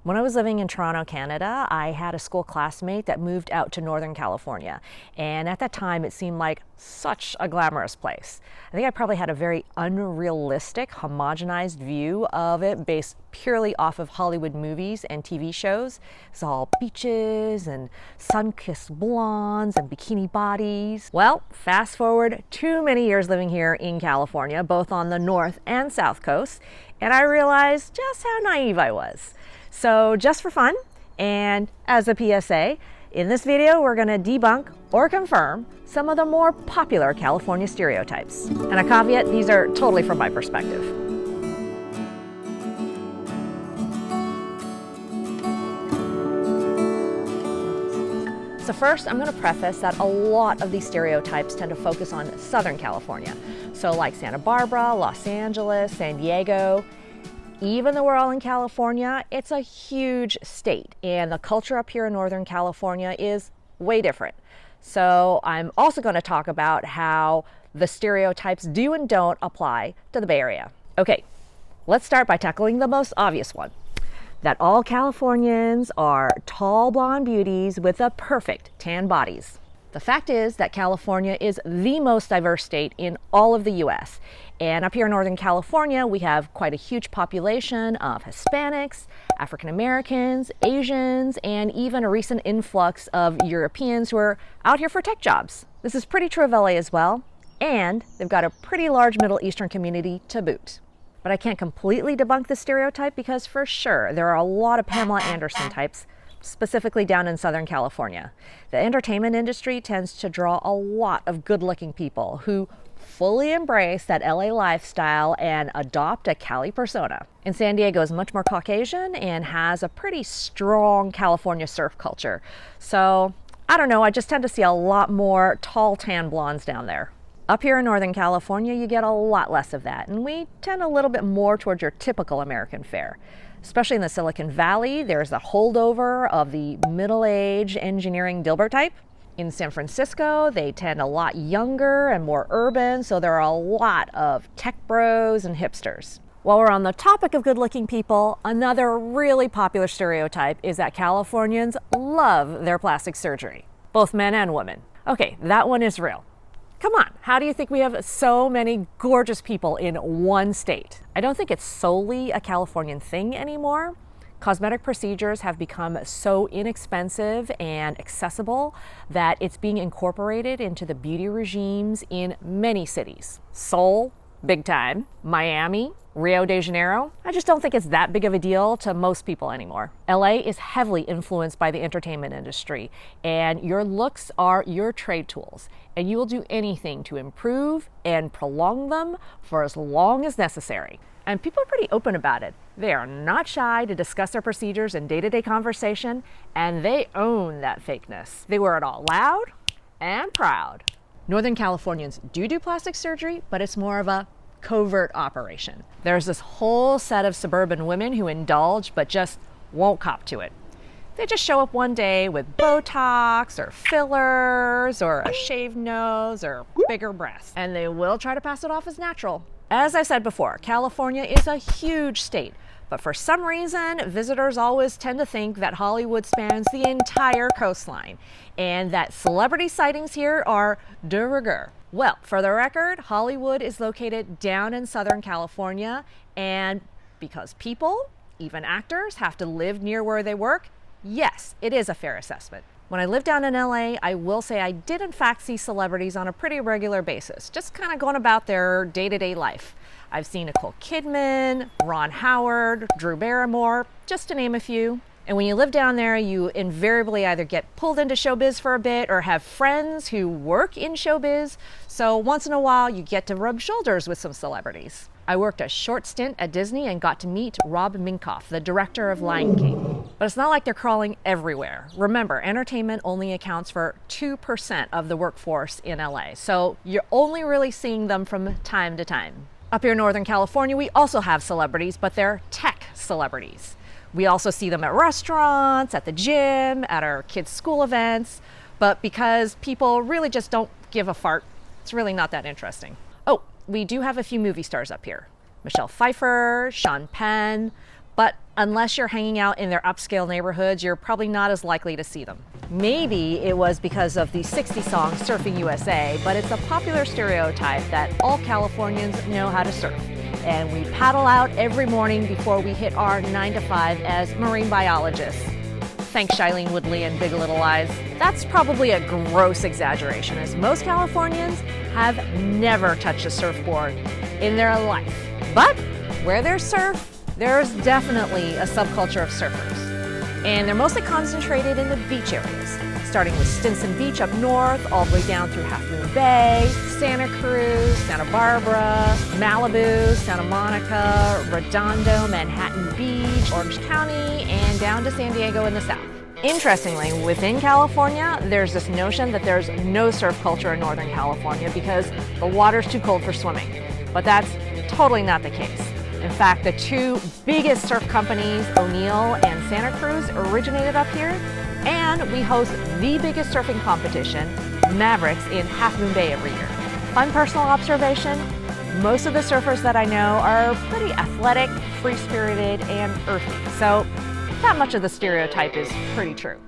When I was living in Toronto, Canada, I had a school classmate that moved out to Northern California. And at that time, it seemed like such a glamorous place. I think I probably had a very unrealistic, homogenized view of it based purely off of Hollywood movies and TV shows. It's all beaches and sun-kissed blondes and bikini bodies. Well, fast forward too many years living here in California, both on the North and South Coast, and I realized just how naive I was. So just for fun, and as a PSA, in this video we're going to debunk or confirm some of the more popular California stereotypes. And a caveat, these are totally from my perspective. So first, I'm going to preface that a lot of these stereotypes tend to focus on Southern California. So like Santa Barbara, Los Angeles, San Diego. Even though we're all in California, it's a huge state, and the culture up here in Northern California is way different. So I'm also going to talk about how the stereotypes do and don't apply to the Bay Area. Okay, let's start by tackling the most obvious one, that all Californians are tall blonde beauties with the perfect tan bodies. The fact is that California is the most diverse state in all of the US. And up here in Northern California, we have quite a huge population of Hispanics, African Americans, Asians, and even a recent influx of Europeans who are out here for tech jobs. This is pretty true of LA as well, and they've got a pretty large Middle Eastern community to boot. But I can't completely debunk this stereotype because for sure there are a lot of Pamela Anderson types, specifically down in Southern California. The entertainment industry tends to draw a lot of good-looking people who fully embrace that LA lifestyle and adopt a Cali persona. And San Diego is much more Caucasian and has a pretty strong California surf culture. So I don't know, I just tend to see a lot more tall tan blondes down there. Up here in Northern California, you get a lot less of that, and we tend a little bit more towards your typical American fare. Especially in the Silicon Valley, there's a holdover of the middle-aged engineering Dilbert type. In San Francisco, they tend a lot younger and more urban, so there are a lot of tech bros and hipsters. While we're on the topic of good-looking people, another really popular stereotype is that Californians love their plastic surgery, both men and women. Okay, that one is real. Come on, how do you think we have so many gorgeous people in one state? I don't think it's solely a Californian thing anymore. Cosmetic procedures have become so inexpensive and accessible that it's being incorporated into the beauty regimes in many cities. Seoul, big time. Miami, Rio de Janeiro. I just don't think it's that big of a deal to most people anymore. LA is heavily influenced by the entertainment industry, and your looks are your trade tools, and you will do anything to improve and prolong them for as long as necessary. And people are pretty open about it. They are not shy to discuss their procedures in day-to-day conversation, and they own that fakeness. They wear it all loud and proud. Northern Californians do plastic surgery, but it's more of a covert operation. There's this whole set of suburban women who indulge but just won't cop to it. They just show up one day with Botox or fillers or a shaved nose or bigger breasts, and they will try to pass it off as natural. As I said before, California is a huge state, but for some reason, visitors always tend to think that Hollywood spans the entire coastline and that celebrity sightings here are de rigueur. Well, for the record, Hollywood is located down in Southern California, and because people, even actors, have to live near where they work, yes, it is a fair assessment. When I lived down in LA, I will say I did in fact see celebrities on a pretty regular basis, just kind of going about their day-to-day life. I've seen Nicole Kidman, Ron Howard, Drew Barrymore, just to name a few. And when you live down there, you invariably either get pulled into showbiz for a bit or have friends who work in showbiz. So once in a while, you get to rub shoulders with some celebrities. I worked a short stint at Disney and got to meet Rob Minkoff, the director of Lion King. But it's not like they're crawling everywhere. Remember, entertainment only accounts for 2% of the workforce in LA, so you're only really seeing them from time to time. Up here in Northern California, we also have celebrities, but they're tech celebrities. We also see them at restaurants, at the gym, at our kids' school events, but because people really just don't give a fart, it's really not that interesting. Oh, we do have a few movie stars up here. Michelle Pfeiffer, Sean Penn, But unless you're hanging out in their upscale neighborhoods, you're probably not as likely to see them. Maybe it was because of the 60 song Surfing USA, but it's a popular stereotype that all Californians know how to surf. And we paddle out every morning before we hit our 9 to 5 as marine biologists. Thanks, Shailene Woodley and Big Little Eyes. That's probably a gross exaggeration, as most Californians have never touched a surfboard in their life. But where there's surf, there's definitely a subculture of surfers. And they're mostly concentrated in the beach areas, starting with Stinson Beach up north, all the way down through Half Moon Bay, Santa Cruz, Santa Barbara, Malibu, Santa Monica, Redondo, Manhattan Beach, Orange County, and down to San Diego in the south. Interestingly, within California, there's this notion that there's no surf culture in Northern California because the water's too cold for swimming. But that's totally not the case. In fact, the two biggest surf companies, O'Neill and Santa Cruz, originated up here, and we host the biggest surfing competition, Mavericks, in Half Moon Bay every year. Fun personal observation, most of the surfers that I know are pretty athletic, free-spirited, and earthy, so not much of the stereotype is pretty true.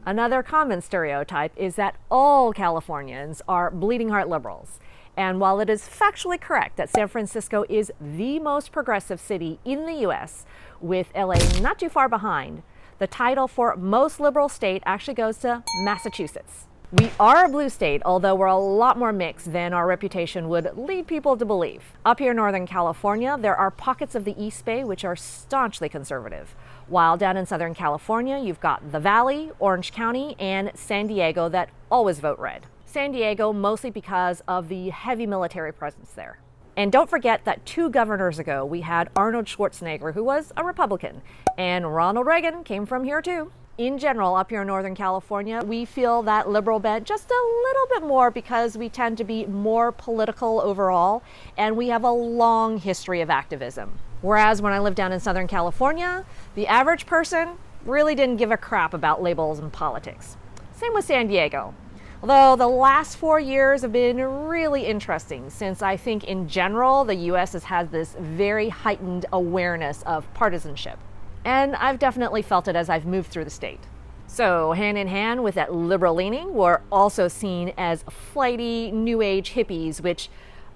Another common stereotype is that all Californians are bleeding heart liberals. And while it is factually correct that San Francisco is the most progressive city in the US, with LA not too far behind, the title for most liberal state actually goes to Massachusetts. We are a blue state, although we're a lot more mixed than our reputation would lead people to believe. Up here in Northern California, there are pockets of the East Bay which are staunchly conservative, while down in Southern California, you've got the Valley, Orange County, and San Diego that always vote red. San Diego mostly because of the heavy military presence there. And don't forget that 2 governors ago, we had Arnold Schwarzenegger, who was a Republican, and Ronald Reagan came from here too. In general, up here in Northern California, we feel that liberal bent just a little bit more because we tend to be more political overall, and we have a long history of activism. Whereas when I lived down in Southern California, the average person really didn't give a crap about labels and politics. Same with San Diego. Although the last 4 years have been really interesting, since I think in general the US has had this very heightened awareness of partisanship. And I've definitely felt it as I've moved through the state. So hand in hand with that liberal leaning, we're also seen as flighty new age hippies, which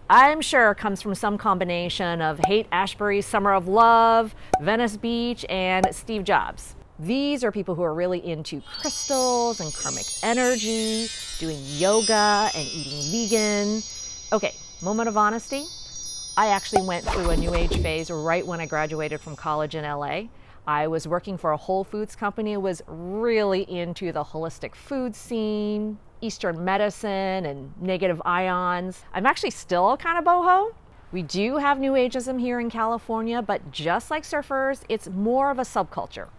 I'm sure comes from some combination of Haight-Ashbury's Summer of Love, Venice Beach, and Steve Jobs. These are people who are really into crystals and karmic energy, doing yoga and eating vegan. Okay, moment of honesty. I actually went through a new age phase right when I graduated from college in LA. I was working for a Whole Foods company, was really into the holistic food scene, Eastern medicine, and negative ions. I'm actually still kind of boho. We do have New Ageism here in California, but just like surfers, it's more of a subculture.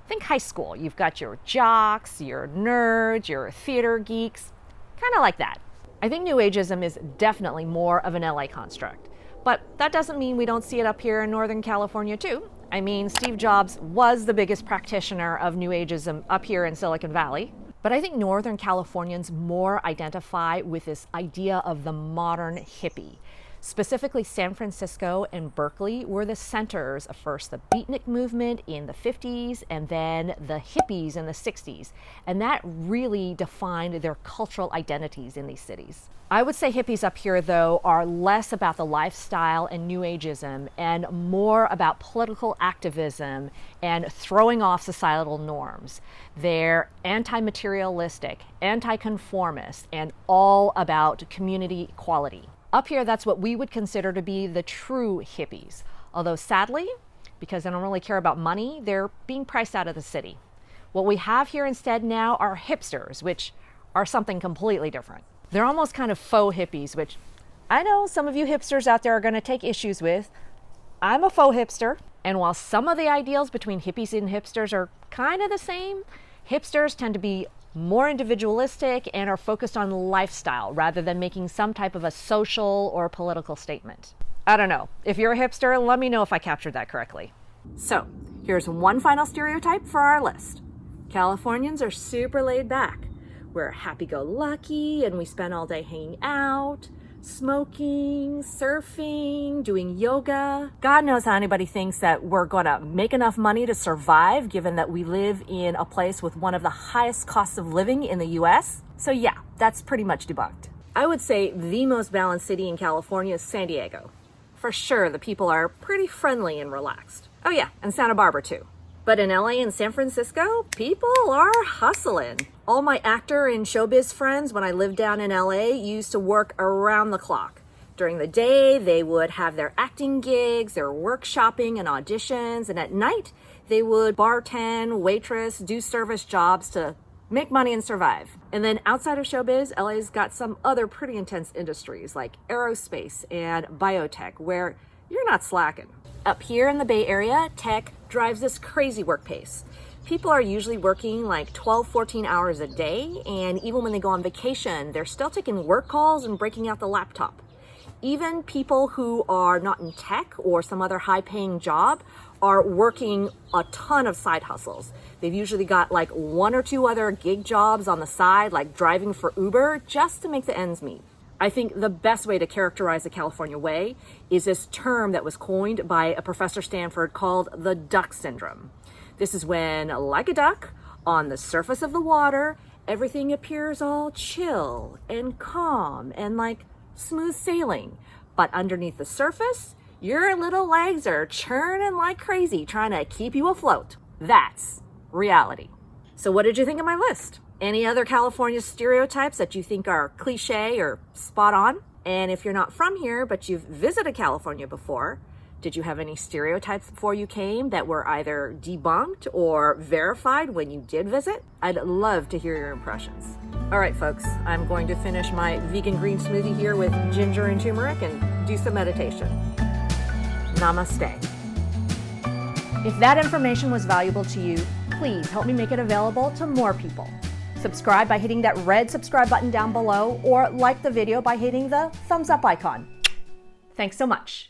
Think high school. You've got your jocks, your nerds, your theater geeks, kind of like that. I think New Ageism is definitely more of an LA construct, but that doesn't mean we don't see it up here in Northern California too. I mean, Steve Jobs was the biggest practitioner of New Ageism up here in Silicon Valley, but I think Northern Californians more identify with this idea of the modern hippie. Specifically, San Francisco and Berkeley were the centers of first the beatnik movement in the 50s and then the hippies in the 60s. And that really defined their cultural identities in these cities. I would say hippies up here, though, are less about the lifestyle and New Ageism and more about political activism and throwing off societal norms. They're anti-materialistic, anti-conformist, and all about community equality. Up here, that's what we would consider to be the true hippies. Although sadly, because they don't really care about money, they're being priced out of the city. What we have here instead now are hipsters, which are something completely different. They're almost kind of faux hippies, which I know some of you hipsters out there are going to take issues with. I'm a faux hipster, and while some of the ideals between hippies and hipsters are kind of the same, hipsters tend to be more individualistic and are focused on lifestyle rather than making some type of a social or political statement. I don't know. If you're a hipster, let me know if I captured that correctly. So, here's one final stereotype for our list. Californians are super laid back. We're happy-go-lucky and we spend all day hanging out. smoking, surfing, doing yoga. God knows how anybody thinks that we're gonna make enough money to survive, given that we live in a place with one of the highest costs of living in the US. So yeah, that's pretty much debunked. I would say the most balanced city in California is San Diego. For sure, the people are pretty friendly and relaxed. Oh yeah, and Santa Barbara too. But in LA and San Francisco, people are hustling. All my actor and showbiz friends when I lived down in LA used to work around the clock. During the day, they would have their acting gigs, their workshopping and auditions, and at night, they would bartend, waitress, do service jobs to make money and survive. And then outside of showbiz, LA's got some other pretty intense industries like aerospace and biotech, where you're not slacking. Up here in the Bay Area, tech drives this crazy work pace. People are usually working like 12, 14 hours a day, and even when they go on vacation, they're still taking work calls and breaking out the laptop. Even people who are not in tech or some other high-paying job are working a ton of side hustles. They've usually got like 1 or 2 other gig jobs on the side, like driving for Uber, just to make the ends meet. I think the best way to characterize the California way is this term that was coined by a professor at Stanford called the duck syndrome. This is when, like a duck, on the surface of the water, everything appears all chill and calm and like smooth sailing. But underneath the surface, your little legs are churning like crazy, trying to keep you afloat. That's reality. So what did you think of my list? Any other California stereotypes that you think are cliche or spot on? And if you're not from here, but you've visited California before, did you have any stereotypes before you came that were either debunked or verified when you did visit? I'd love to hear your impressions. All right, folks, I'm going to finish my vegan green smoothie here with ginger and turmeric and do some meditation. Namaste. If that information was valuable to you, please help me make it available to more people. Subscribe by hitting that red subscribe button down below, or like the video by hitting the thumbs up icon. Thanks so much.